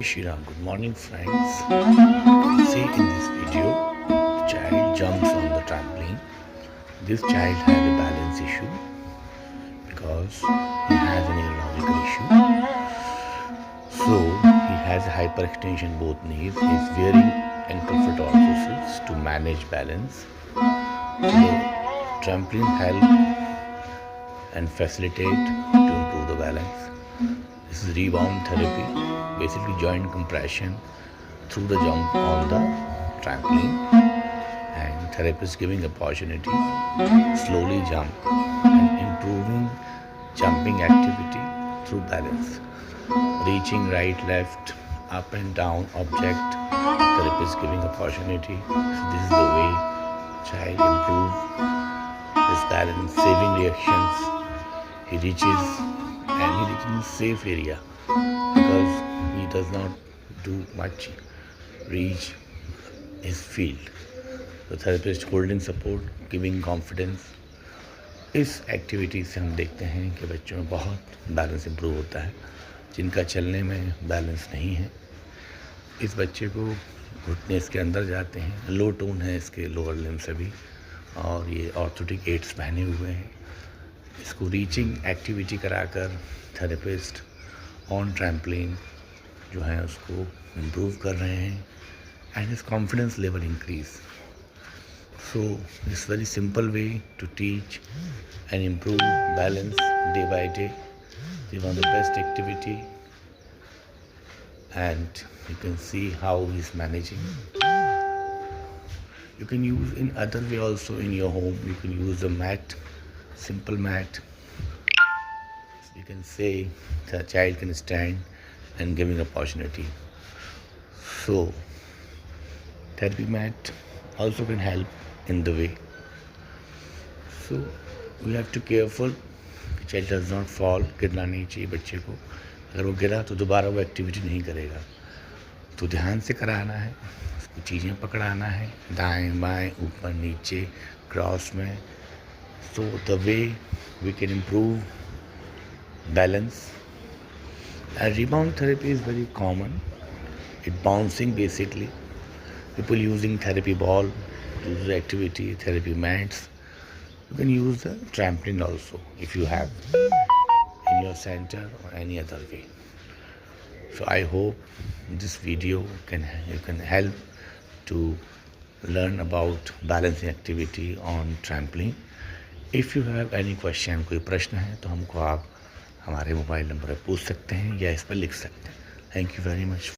Shri Ram. Good morning, friends. See, in this video, the child jumps on the trampoline. This child has a balance issue because he has a neurological issue. So he has a hyperextension both knees. He is wearing ankle foot orthosis to manage balance. So the trampoline help and facilitate to improve the balance. This is rebound therapy, basically joint compression through the jump on the trampoline, and therapist giving opportunity slowly jump and improving jumping activity through balance, reaching right, left, up and down object. Therapist giving opportunity. So this is the way child improve his balance, saving reactions. He reaches in safe area because he does not do much reach his field. The therapist holding support, giving confidence. इस activity से हम देखते हैं कि बच्चों में बहुत balance improve होता है। जिनका चलने में बैलेंस नहीं है, इस बच्चे को घुटने इसके अंदर जाते हैं, लो टोन है इसके लोअर लिम्ब सभी, और ये ऑर्थोटिक एड्स पहने हुए हैं। इसको रीचिंग एक्टिविटी कराकर थेरेपिस्ट ऑन ट्रैम्पलिन जो है उसको इम्प्रूव कर रहे हैं and his confidence level increase. So it's very simple way to teach and improve balance day by day. This is one of the best activity and you can see how he's managing. You can use in other way also in your home. You can use a mat, simple mat. You can say the child can stand and giving opportunity. So therapy mat also can help in the way. So we have to careful child does not fall. गिरना नहीं चाहिए बच्चे को. अगर वो गिरा तो दोबारा वो एक्टिविटी नहीं करेगा. तो ध्यान से कराना है, उसको चीज़ें पकड़ाना है, दाएं बाएं ऊपर नीचे क्रॉस में. So the way we can improve balance. And rebound therapy is very common. It bouncing basically. People using therapy ball, use the activity, therapy mats. You can use the trampoline also if you have in your center or any other way. So I hope this video you can help to learn about balancing activity on trampoline. If you have any question, कोई प्रश्न है तो हमको आप हमारे mobile number पर पूछ सकते हैं या इस पर लिख सकते हैं. Thank you very much.